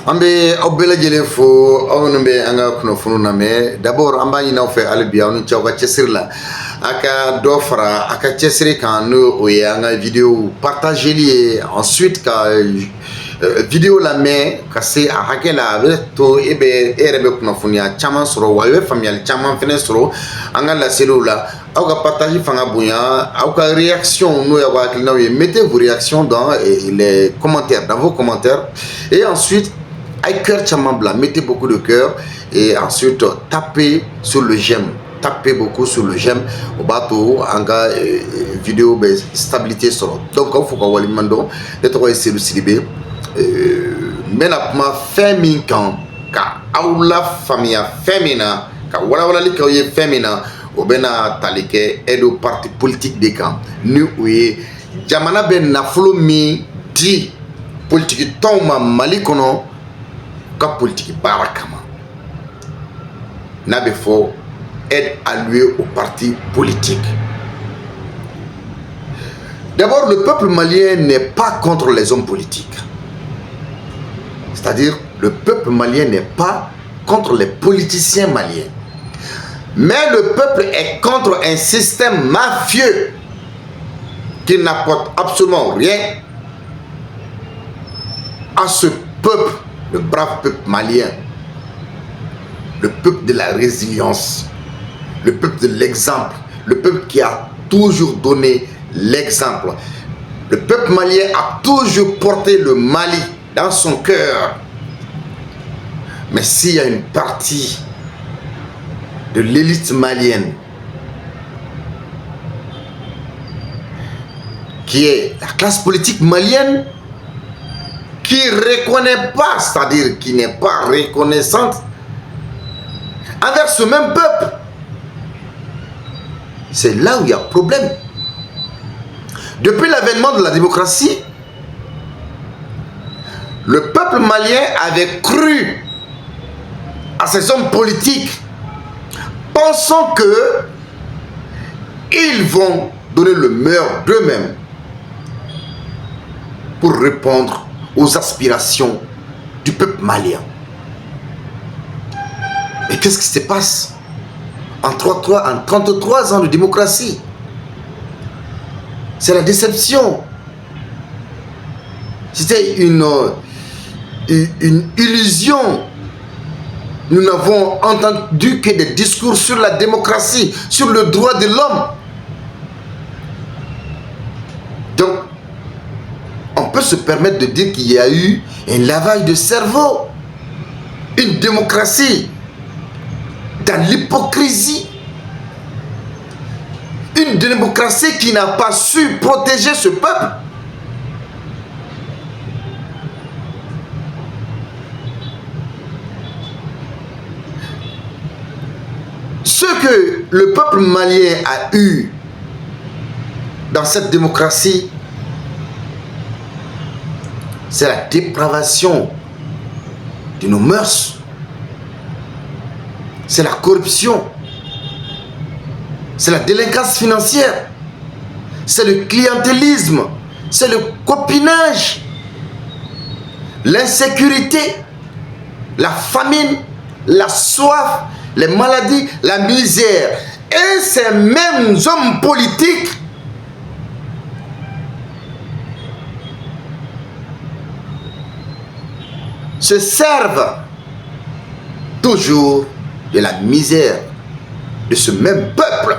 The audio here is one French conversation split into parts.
Ambe obela jele fo awonbe anga kuno funu name d'abord amba ina fe albia onu chawka chesirla aka dofra aka chesiri kan no o anga vidéo partager li ensuite ka vidéo la me kase a hakela to ebe erebe kuno funia chama soro wa familial chama fene soro anga la cellule au ka partager fanga bunya au ka réaction no ya wa klina mettez vos réactions dans les commentaires, dans vos commentaires, et ensuite avec cœur chamambla, mettez beaucoup de cœur et ensuite tapez sur le j'aime, tapez beaucoup sur le j'aime au bateau en cas vidéo stabilité solo. Donc il faut qu'on mando d'être essayer de Sidibé mais la famille quand aula famille féminin ka wala li ka ye féminin o bena talike edo parti politique de camp ni ouye jamana ben nafolo mi di politique toma mali kono ka politique barakama n'abe fo aide allouée aux partis politiques. D'abord, le peuple malien n'est pas contre les hommes politiques. C'est-à-dire, le peuple malien n'est pas contre les politiciens maliens. Mais le peuple est contre un système mafieux qui n'apporte absolument rien à ce peuple, le brave peuple malien, le peuple de la résilience, le peuple de l'exemple, le peuple qui a toujours donné l'exemple. Le peuple malien a toujours porté le Mali dans son cœur. Mais s'il y a une partie de l'élite malienne qui est la classe politique malienne qui ne reconnaît pas, c'est-à-dire qui n'est pas reconnaissante envers ce même peuple, c'est là où il y a problème. Depuis l'avènement de la démocratie, le peuple malien avait cru à ces hommes politiques, pensant que ils vont donner le meilleur d'eux-mêmes pour répondre aux aspirations du peuple malien. Et qu'est-ce qui se passe en 33 ans de démocratie? C'est la déception. C'était une illusion. Nous n'avons entendu que des discours sur la démocratie, sur le droit de l'homme. Donc, on peut se permettre de dire qu'il y a eu un lavage de cerveau, une démocratie dans l'hypocrisie, une démocratie qui n'a pas su protéger ce peuple. Ce que le peuple malien a eu dans cette démocratie, c'est la dépravation de nos mœurs, c'est la corruption, c'est la délinquance financière, c'est le clientélisme, c'est le copinage, l'insécurité, la famine, la soif, les maladies, la misère. Et ces mêmes hommes politiques se servent toujours de la misère de ce même peuple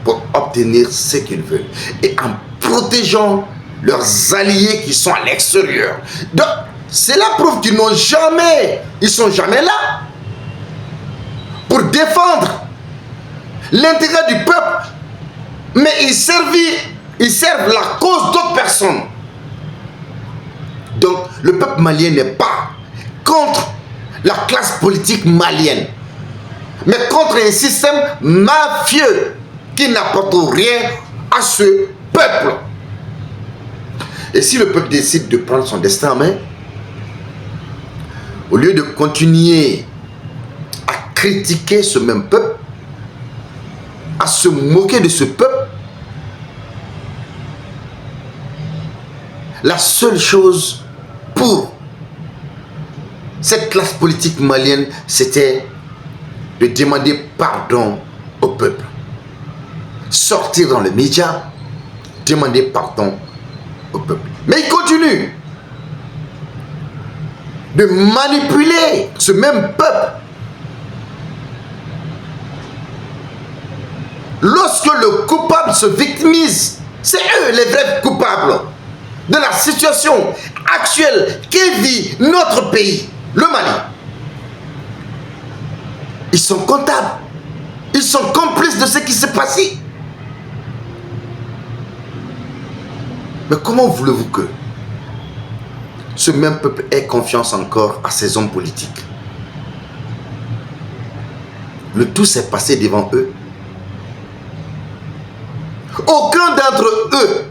pour obtenir ce qu'ils veulent et en protégeant leurs alliés qui sont à l'extérieur. Donc, c'est la preuve qu'ils n'ont jamais, ils sont jamais là pour défendre l'intérêt du peuple, mais ils servent la cause d'autres personnes. Donc, le peuple malien n'est pas contre la classe politique malienne, mais contre un système mafieux qui n'apporte rien à ce peuple. Et si le peuple décide de prendre son destin en main, au lieu de continuer à critiquer ce même peuple, à se moquer de ce peuple, la seule chose pour cette classe politique malienne, c'était de demander pardon au peuple. Sortir dans les médias, demander pardon au peuple. Mais il continue de manipuler ce même peuple. Lorsque le coupable se victimise, c'est eux les vrais coupables de la situation actuelle que vit notre pays, le Mali. Ils sont comptables. Ils sont complices de ce qui s'est passé. Mais comment voulez-vous que ce même peuple ait confiance encore à ses hommes politiques? Le tout s'est passé devant eux. Aucun d'entre eux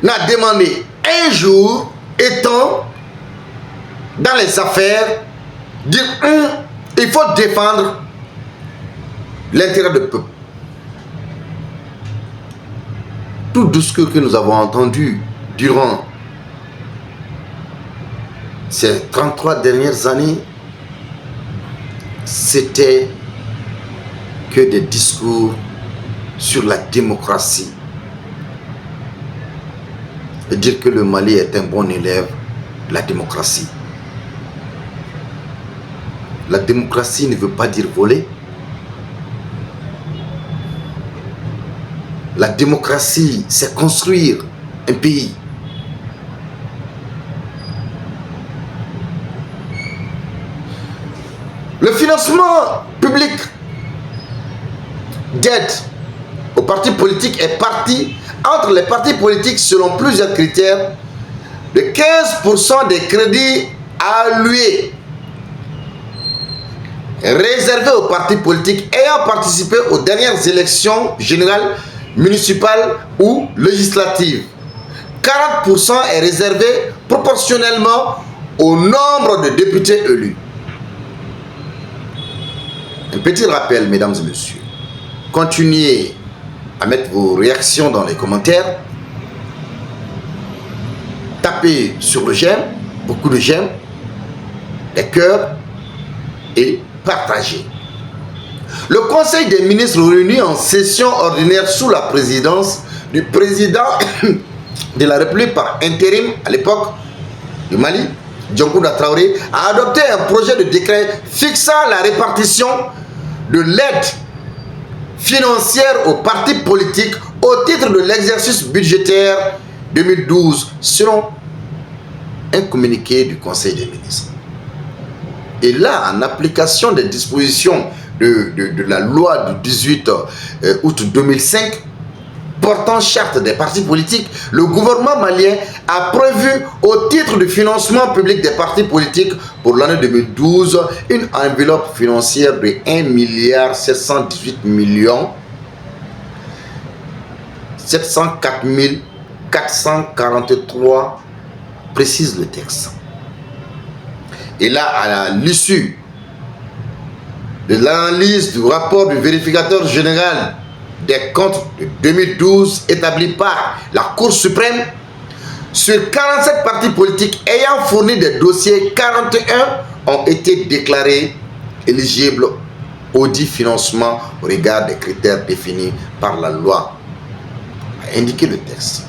n'a demandé un jour, étant dans les affaires, dire il faut défendre l'intérêt du peuple. Tout discours que nous avons entendu durant ces 33 dernières années, c'était que des discours sur la démocratie. Et dire que le Mali est un bon élève de la démocratie. La démocratie ne veut pas dire voler. La démocratie, c'est construire un pays. Le financement public d'aide aux partis politiques est parti entre les partis politiques selon plusieurs critères de 15% des crédits alloués réservés aux partis politiques ayant participé aux dernières élections générales, municipales ou législatives. 40% est réservé proportionnellement au nombre de députés élus. Un petit rappel, mesdames et messieurs. Continuez à mettre vos réactions dans les commentaires. Tapez sur le j'aime, beaucoup de j'aime, des cœurs et partagez. Le Conseil des ministres réuni en session ordinaire sous la présidence du président de la République par intérim à l'époque du Mali, Dioncounda Traoré, a adopté un projet de décret fixant la répartition de l'aide financière aux partis politiques au titre de l'exercice budgétaire 2012 selon un communiqué du Conseil des ministres. Et là, en application des dispositions de la loi du 18 août 2005 portant charte des partis politiques, le gouvernement malien a prévu au titre du financement public des partis politiques pour l'année 2012 une enveloppe financière de 1 718 704 443, précise le texte. Et là, à l'issue de l'analyse du rapport du vérificateur général des comptes de 2012 établi par la Cour suprême, sur 47 partis politiques ayant fourni des dossiers, 41 ont été déclarés éligibles au dit financement au regard des critères définis par la loi, a indiqué le texte.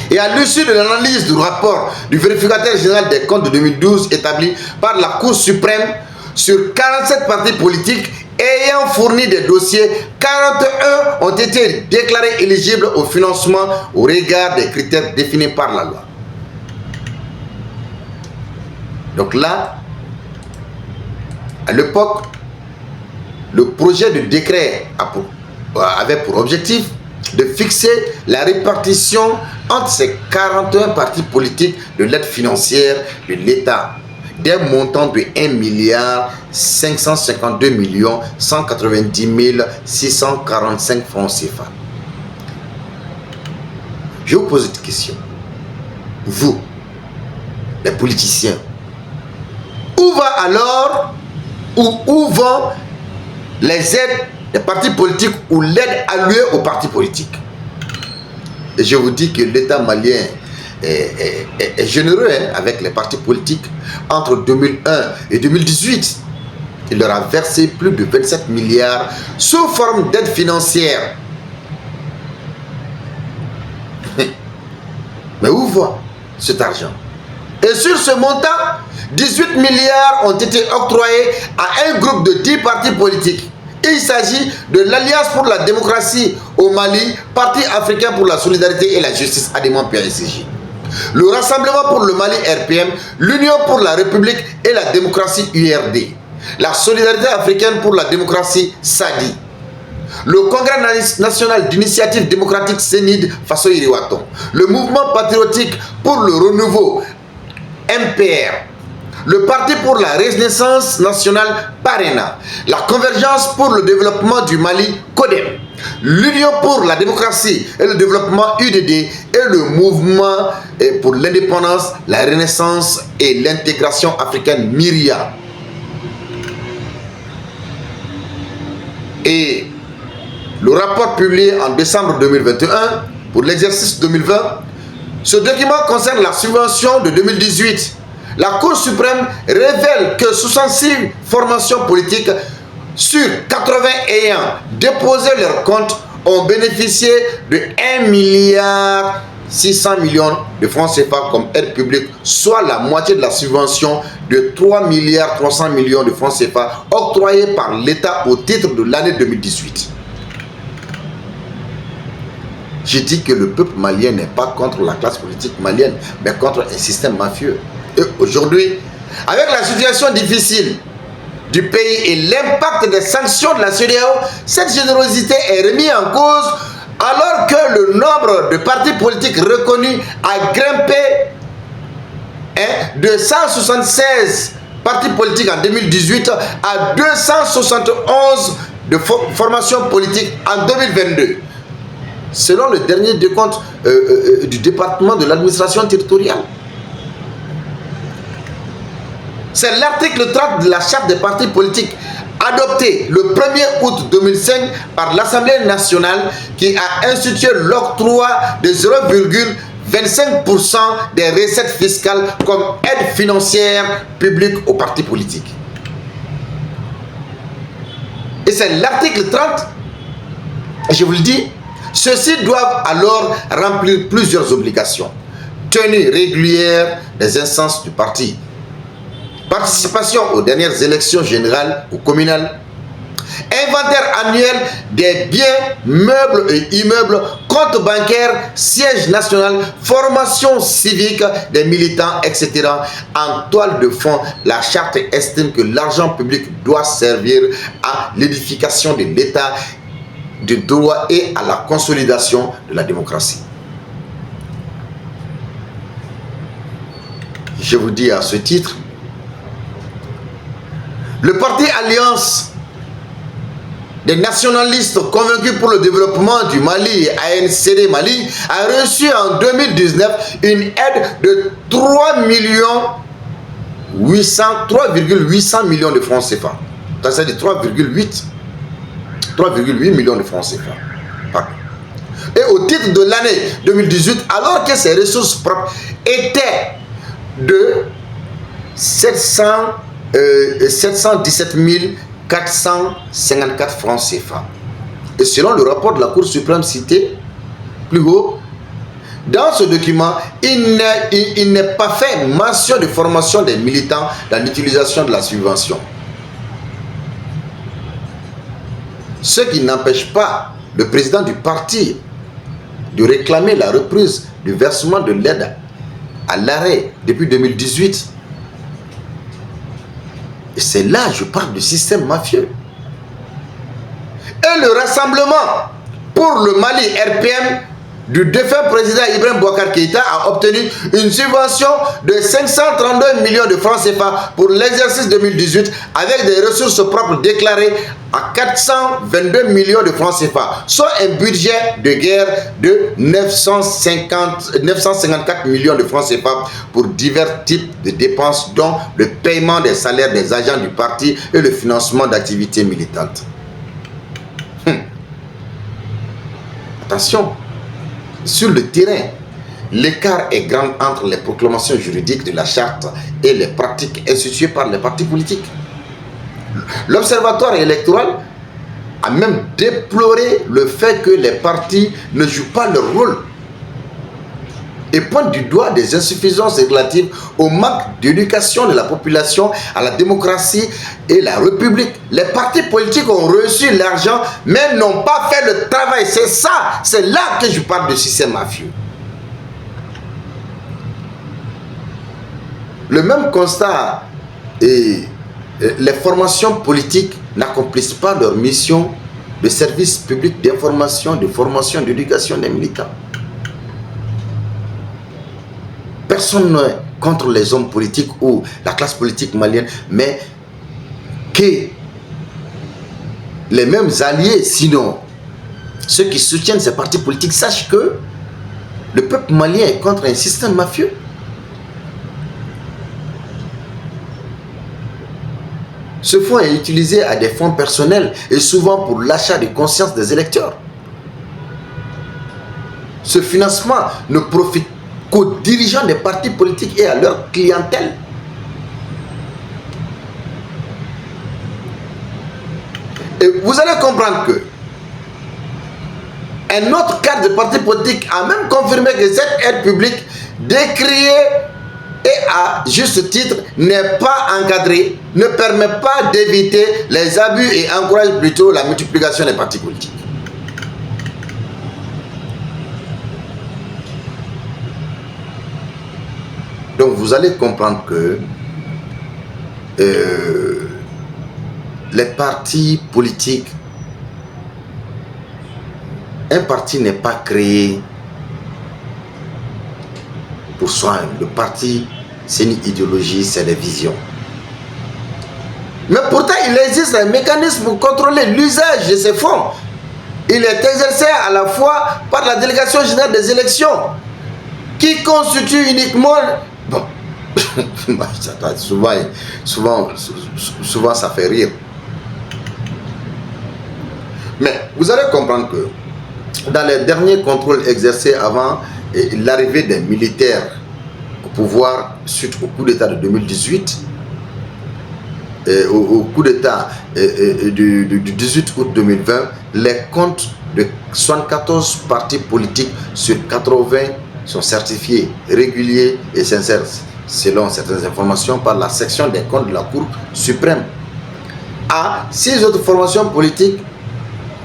Et à l'issue de l'analyse du rapport du vérificateur général des comptes de 2012 établi par la Cour suprême, sur 47 partis politiques ayant fourni des dossiers, 41 ont été déclarés éligibles au financement au regard des critères définis par la loi. Donc là, à l'époque, le projet de décret avait pour objectif de fixer la répartition entre ces 41 partis politiques de l'aide financière de l'État d'un montant de 1 552 190 645 francs CFA. Je vous pose une question. Vous, les politiciens, où va alors, où vont les aides des partis politiques ou l'aide allouée aux partis politiques? Et je vous dis que l'État malien est généreux avec les partis politiques. Entre 2001 et 2018, il leur a versé plus de 27 milliards sous forme d'aide financière. Mais où va cet argent? Et sur ce montant, 18 milliards ont été octroyés à un groupe de 10 partis politiques. Il s'agit de l'Alliance pour la démocratie au Mali, Parti africain pour la solidarité et la justice, ADEMAN PAICJ, le Rassemblement pour le Mali RPM, l'Union pour la République et la démocratie URD, la Solidarité africaine pour la démocratie SADI, le Congrès national d'initiative démocratique CENID Faso Iriwaton, le Mouvement patriotique pour le renouveau MPR, le Parti pour la Renaissance nationale PARENA, la Convergence pour le développement du Mali CODEM, l'Union pour la démocratie et le développement UDD et le Mouvement pour l'indépendance, la renaissance et l'intégration africaine MIRIA. Et le rapport publié en décembre 2021 pour l'exercice 2020, ce document concerne la subvention de 2018. La Cour suprême révèle que 66 formations politiques sur 80 ayant déposé leur compte ont bénéficié de 1,6 milliard de francs CFA comme aide publique, soit la moitié de la subvention de 3,3 milliards de francs CFA octroyée par l'État au titre de l'année 2018. J'ai dit que le peuple malien n'est pas contre la classe politique malienne, mais contre un système mafieux. Et aujourd'hui, avec la situation difficile du pays et l'impact des sanctions de la CEDEAO, cette générosité est remise en cause alors que le nombre de partis politiques reconnus a grimpé de 176 partis politiques en 2018 à 271 de formations politiques en 2022. Selon le dernier décompte du département de l'administration territoriale. C'est l'article 30 de la charte des partis politiques adopté le 1er août 2005 par l'Assemblée nationale qui a institué l'octroi de 0,25% des recettes fiscales comme aide financière publique aux partis politiques. Et c'est l'article 30, je vous le dis, ceux-ci doivent alors remplir plusieurs obligations. Tenue régulière des instances du parti. Participation aux dernières élections générales ou communales. Inventaire annuel des biens, meubles et immeubles, compte bancaire, siège national, formation civique des militants, etc. En toile de fond, la charte estime que l'argent public doit servir à l'édification de l'État de droit et à la consolidation de la démocratie. Je vous dis à ce titre, le parti Alliance des nationalistes convaincus pour le développement du Mali, ANCD Mali, a reçu en 2019 une aide de 3,800 millions de francs CFA. C'est-à-dire 3,8 millions de francs CFA. Et au titre de l'année 2018, alors que ses ressources propres étaient de 717 454 francs CFA. Et selon le rapport de la Cour suprême cité plus haut, dans ce document, il n'est pas fait mention de formation des militants dans l'utilisation de la subvention. Ce qui n'empêche pas le président du parti de réclamer la reprise du versement de l'aide à l'arrêt depuis 2018. Et c'est là je parle du système mafieux. Et le Rassemblement pour le Mali RPM du défunt président Ibrahim Boubacar Keïta a obtenu une subvention de 532 millions de francs CFA pour l'exercice 2018 avec des ressources propres déclarées à 422 millions de francs CFA, soit un budget de guerre de 954 millions de francs CFA pour divers types de dépenses, dont le paiement des salaires des agents du parti et le financement d'activités militantes. Attention, sur le terrain, l'écart est grand entre les proclamations juridiques de la charte et les pratiques instituées par les partis politiques. L'Observatoire électoral a même déploré le fait que les partis ne jouent pas leur rôle et pointe du doigt des insuffisances relatives au manque d'éducation de la population à la démocratie et la République. Les partis politiques ont reçu l'argent mais n'ont pas fait le travail. C'est ça, c'est là que je parle de système mafieux. Le même constat, et les formations politiques n'accomplissent pas leur mission de service public d'information, de formation, d'éducation des militants. Personne n'est contre les hommes politiques ou la classe politique malienne, mais que les mêmes alliés, sinon ceux qui soutiennent ces partis politiques, sachent que le peuple malien est contre un système mafieux. Ce fonds est utilisé à des fonds personnels et souvent pour l'achat de conscience des électeurs. Ce financement ne profite qu'aux dirigeants des partis politiques et à leur clientèle. Et vous allez comprendre que un autre cadre de parti politique a même confirmé que cette aide publique décriée et à juste titre n'est pas encadrée, ne permet pas d'éviter les abus et encourage plutôt la multiplication des partis politiques. Donc vous allez comprendre que les partis politiques, un parti n'est pas créé pour soi. Le parti, c'est une idéologie, c'est des visions. Mais pourtant, il existe un mécanisme pour contrôler l'usage de ces fonds. Il est exercé à la fois par la délégation générale des élections, qui constitue uniquement... Bon, souvent ça fait rire. Mais vous allez comprendre que dans les derniers contrôles exercés avant l'arrivée des militaires au pouvoir suite au coup d'État de 2018, au coup d'État du 18 août 2020, les comptes de 74 partis politiques sur 80 sont certifiés, réguliers et sincères, selon certaines informations, par la section des comptes de la Cour suprême. À 6 autres formations politiques,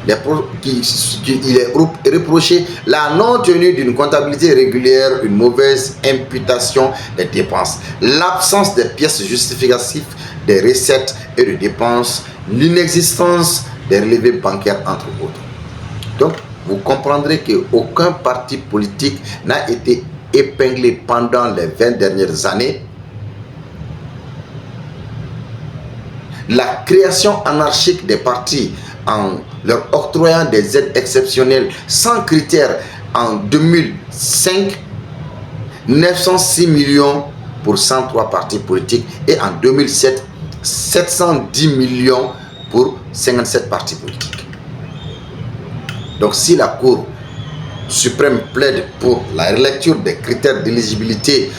il est reproché la non-tenue d'une comptabilité régulière, une mauvaise imputation des dépenses, l'absence des pièces justificatives des recettes et de dépenses, l'inexistence des relevés bancaires, entre autres. Donc, vous comprendrez qu'aucun parti politique n'a été épinglé pendant les 20 dernières années. La création anarchique des partis en leur octroyant des aides exceptionnelles sans critères en 2005, 906 millions pour 103 partis politiques, et en 2007, 710 millions pour 57 partis politiques. Donc si la Cour suprême plaide pour la relecture des critères d'éligibilité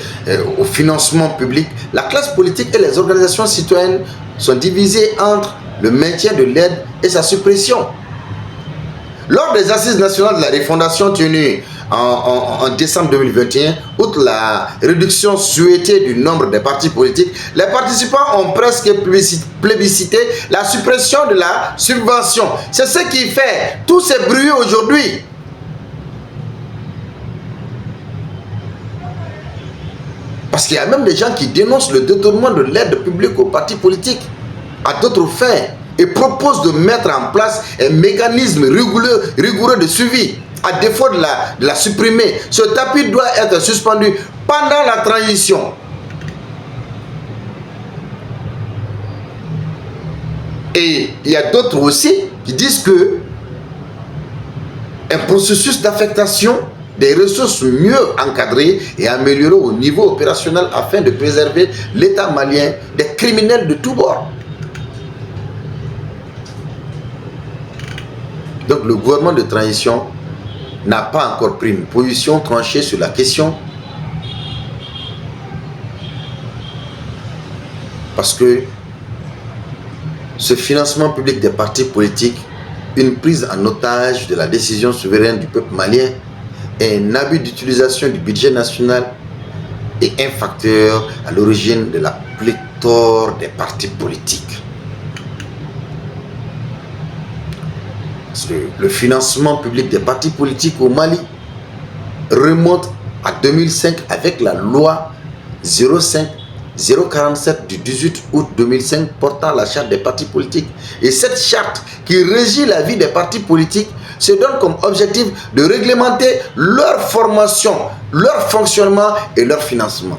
au financement public, la classe politique et les organisations citoyennes sont divisées entre le maintien de l'aide et sa suppression. Lors des assises nationales de la refondation tenues en décembre 2021, outre la réduction souhaitée du nombre des partis politiques, les participants ont presque plébiscité la suppression de la subvention. C'est ce qui fait tous ces bruits aujourd'hui. Parce qu'il y a même des gens qui dénoncent le détournement de l'aide publique aux partis politiques à d'autres fins et proposent de mettre en place un mécanisme rigoureux de suivi. À défaut de la supprimer, ce tapis doit être suspendu pendant la transition. Et il y a d'autres aussi qui disent que un processus d'affectation des ressources mieux encadrées et améliorées au niveau opérationnel afin de préserver l'État malien des criminels de tous bords. Donc le gouvernement de transition n'a pas encore pris une position tranchée sur la question. Parce que ce financement public des partis politiques, une prise en otage de la décision souveraine du peuple malien et un abus d'utilisation du budget national est un facteur à l'origine de la pléthore des partis politiques. Parce que le financement public des partis politiques au Mali remonte à 2005 avec la loi 047 du 18 août 2005 portant la charte des partis politiques. Et cette charte qui régit la vie des partis politiques se donne comme objectif de réglementer leur formation, leur fonctionnement et leur financement.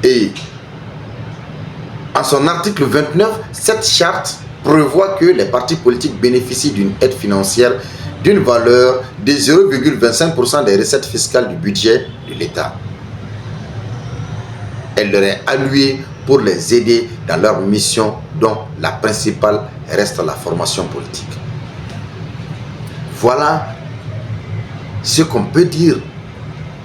Et en son article 29, cette charte prévoit que les partis politiques bénéficient d'une aide financière d'une valeur de 0,25% des recettes fiscales du budget de l'État. Elle leur est allouée pour les aider dans leur mission, dont la principale reste la formation politique. Voilà ce qu'on peut dire.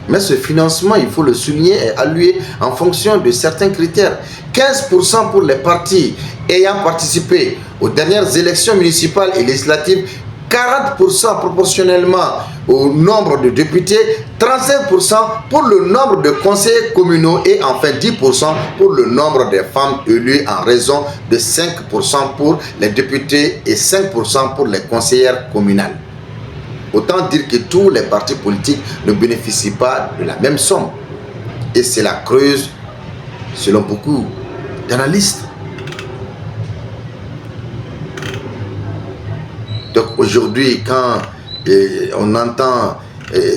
Mais ce financement, il faut le souligner, est alloué en fonction de certains critères. 15% pour les partis ayant participé aux dernières élections municipales et législatives, 40% proportionnellement au nombre de députés, 35% pour le nombre de conseillers communaux et enfin 10% pour le nombre de femmes élues en raison de 5% pour les députés et 5% pour les conseillères communales. Autant dire que tous les partis politiques ne bénéficient pas de la même somme. Et c'est la creuse, selon beaucoup d'analystes. Donc aujourd'hui, quand on entend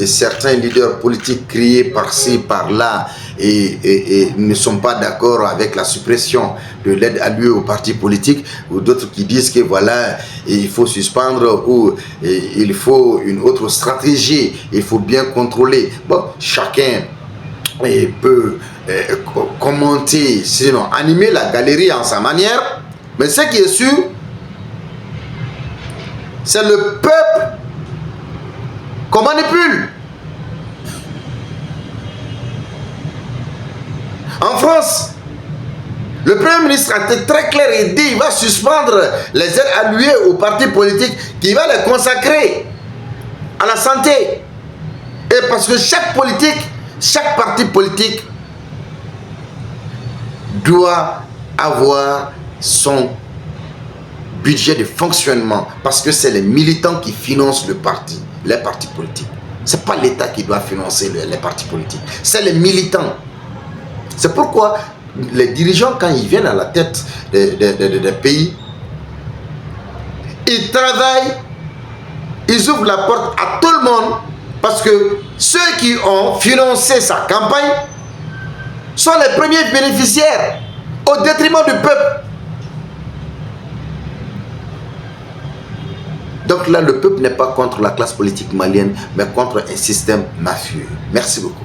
certains leaders politiques crier par-ci, par-là et ne sont pas d'accord avec la suppression de l'aide allouée aux partis politiques, ou d'autres qui disent que voilà, il faut suspendre ou il faut une autre stratégie, il faut bien contrôler. Bon, chacun peut commenter, sinon animer la galerie en sa manière, mais ce qui est sûr, c'est le peuple qu'on manipule. En France, le Premier ministre a été très clair et dit qu'il va suspendre les aides allouées aux partis politiques, qu'il va les consacrer à la santé. Et parce que chaque parti politique doit avoir son budget de fonctionnement, parce que c'est les militants qui financent le parti, les partis politiques. Ce n'est pas l'État qui doit financer les partis politiques, c'est les militants. C'est pourquoi les dirigeants, quand ils viennent à la tête des pays, ils travaillent, ils ouvrent la porte à tout le monde, parce que ceux qui ont financé sa campagne sont les premiers bénéficiaires au détriment du peuple. Donc là, le peuple n'est pas contre la classe politique malienne, mais contre un système mafieux. Merci beaucoup.